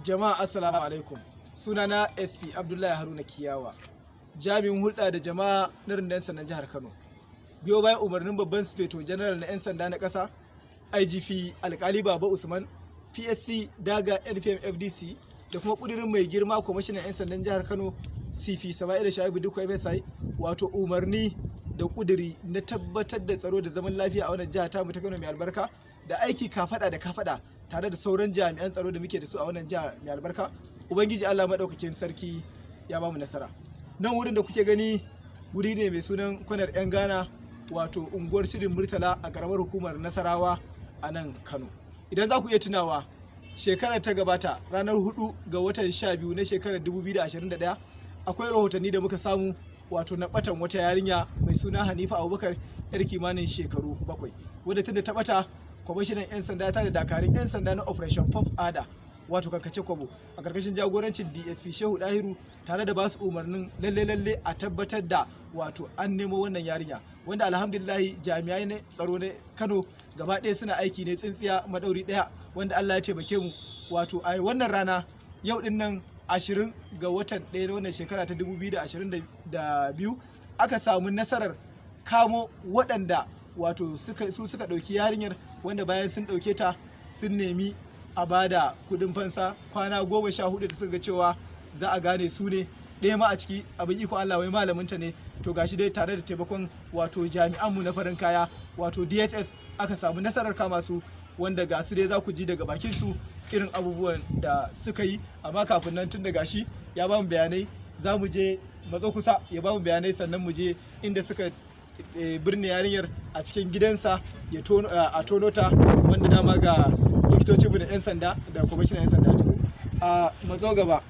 Jama'a assalamu alaikum. Sunana SP Abdullahi Haruna Kiyawa, jami'in hulɗa da jama'a na rundunar sandan jihar Kano. Biyo bayan umarnin babban sufeto general na 'yan sanda na ƙasa, IGP Alkali Baba Usman, PSC Daga NPM FDC da kuma ƙudurin mai girma kwamishinan 'yan sandan jihar Kano CP Sama'ila Shaibu Dukku MSI, wato umarni da ƙuduri na tabbatar da tsaro da zaman lafiya a wannan jiha tamu ta Kano mai albarka, da aiki kafada da kafada tare da sauran jami'an tsaro da muke da su a wannan jiha mai albarka. Ubangiji Allah maɗaukakin sarki ya bamu nasara. Nan wurin da kuke gani guri ne mai sunan kwanar 'yan Ghana, wato unguwar Shirin Murtala a ƙaramar hukumar Nasarawa a nan Kano. Idan za ku iya tunawa, shekarar ta gabata ranar 4 ga watan 12 na shekarar 2021 akwai rahotanni da muka samu, wato na batan wata yarinya mai suna Hanifa Abubakar, yar kimanin shekaru 7, wadda tunda ta bata kwamishinan 'yan sanda ta da dakarun 'yan sanda na Operation Pop Ada, wato kankace kwabo, a karkashin jagorancin DSP Shehu Dahiru, tare da basu umarnin lalle a tabbatar da wato an nemo wannan yarinya, wanda alhamdulillah jami'ai na tsaro na Kano gaba ɗaya suna aiki ne tsintsiya madauri ɗaya, wanda Allah ya taimake mu, wato a wannan rana yau din nan 20 ga watan 1 na wannan shekara ta 2022 aka samu nasarar kamo waɗanda wato su suka ɗauki yarinyar, wanda bayan sun ɗauke ta sun nemi a bada kudin fansa kwana 14 da suka ga cewa za a gane su ne. Ɗaya ma a ciki abin iko Allah wai malaminta ne, to gashi dai tare da taimakon wato jami'anmu na farin kaya wato DSS aka samu nasarar kama su, wanda ga su dai za ku ji daga bakin su irin abubuwan da suka yi. Amma kafin nan, tun da gashi ya ba mu bayanai, za mu je matso kusa ya ba mu bayanai, sannan mu je inda suka birne yarinyar a cikin gidansa a tono ta, wanda dama ga likitocinmu da 'yan sanda da kwamishinan 'yan sanda turo. A matso gaba,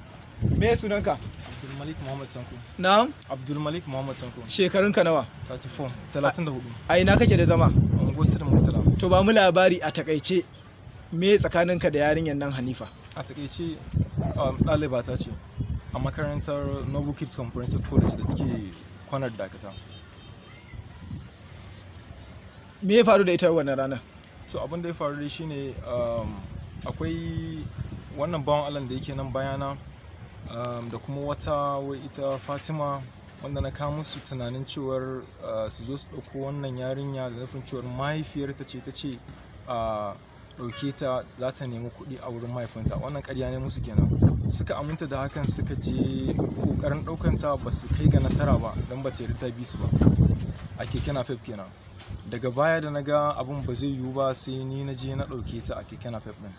me sunanka? Abdulmalik Muhammad Tanko. Na'am? Abdulmalik Muhammad Tanko. Shekarunka nawa? 34. A ina kake da zama? Unguwar Tudun Murtala. To ba mu labari a takaice, me tsakaninka da yarinyar nan Hanifa? A takaice ɗaliba ta ce a makarantar Noble Kids Comprehensive College da take kwanar Dakata. Me ya faru da ita wannan ranar? So abin da ya faru dai shine akwai wannan bawan Allah da yake nan bayana, da kuma wata wai ita Fatima, wanda na kawo musu tunanin cewar su zo su ɗauko wannan yarinya, da nufin cewar mahaifiyarta ce ta ce ɗauke ta za ta nemi kuɗi a wurin mahaifinta. Wannan ƙarya ne musu kenan. Suka aminta da hakan, suka je ƙoƙarin ɗaukanta, ba su kai ga nasara ba don ba ta yarda bi su ba a keke napep kenan. Daga baya da na ga abin ba zai yiwu ba, sai ni na je na ɗauke ta a keke napep ɗin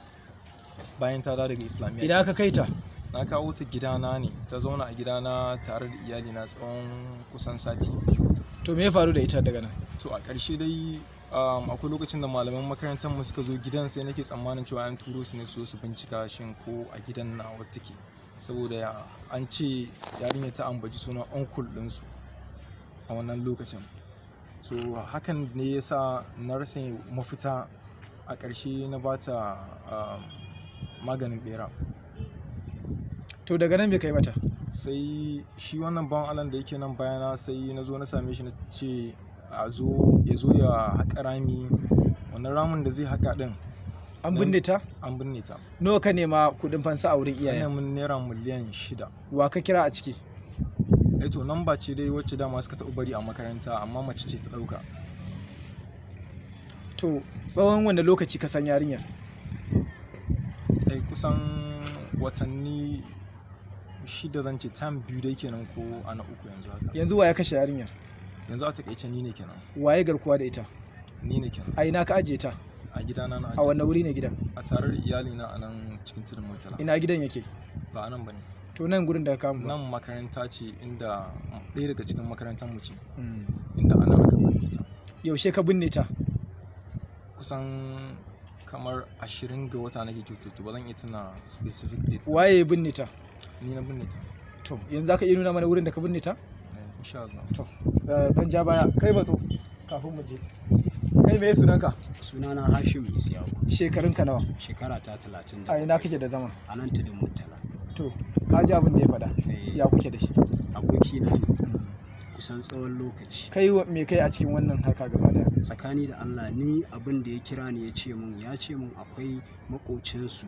bayan ta dawo daga Islamiyya. Idan aka kai ta? Na kawo ta gidana ne, ta zauna a gidana tare da iyalina tsawon kusan sati 2. To me ya faru da ita daga nan? To a ƙarshe dai akwai lokacin da malaman makarantar mu suka zo gidan, sai nake tsammanin cewa an turo su ne su bincika shin ko a gidan na wata take, saboda an ce yarinya ta ambaci sunan uncle ɗinsu a wannan lokacin. So hakan ne yasa na rasa mafita, a ƙarshe na bata maganin bera. To daga nan me kai mata? Sai shi wannan bawan Allah da yake nan bayana, sai na zo na same shi na ce ya zo ya haƙa rami. Wannan ramin da zai haƙa ɗin an binne ta? An binne ta. Nawa ka nema kuɗin fansa a wurin iyaye? Ina mun naira miliyan 6. Wa ka kira a ciki? To nan ba ce dai wacce dama suka taɓa bari a makaranta, amma mace ce ta ɗauka. To tsawon wanda lokaci ka san yarinyar? Kusan watanni 6 zan ce, tam 2 dai kenan, ko ana 3 yanzu haka. Yanzu wa ya kashe yarinyar? Yanzu a takaice ni ne kenan. Waye garkuwa da ita? Ni ne kenan. A ina ka ajiye ta? A gidana na ajiye. A wanne wuri ne gidan? A tare da iyalina a nan cikin Tudun Murtala. Ina gidan yake? Ba a nan bane. To nan gurin da ka kama? Nan makaranta ce, inda ɗaya daga cikin makarantar mu ce, inda ana aka binne ta. Yaushe ka binne ta? Kusan kamar 20 ga wata nake cututu, ba zan iya tuna specific date. Waye ya binne ta? Ni na binne ta. To yanzu za ka iya nuna mana wurin da ka binne ta? Insha Allah. To dan ja baya, kai matso kafin mu je. Kai me sunanka? Sunana Hashim Isiyaku. Shekarunka nawa? Shekara ta 30. A ina kake da zama? A nan Tudun Murtala. To ka ji abin da ya faɗa? Ya kuke da shi? Abokina ne. Kusan tsawon lokaci. Kai me kai a cikin wannan harka gaba daya? Tsakani da Allah, ni abin da ya kira ni ya ce mun akwai makocinsu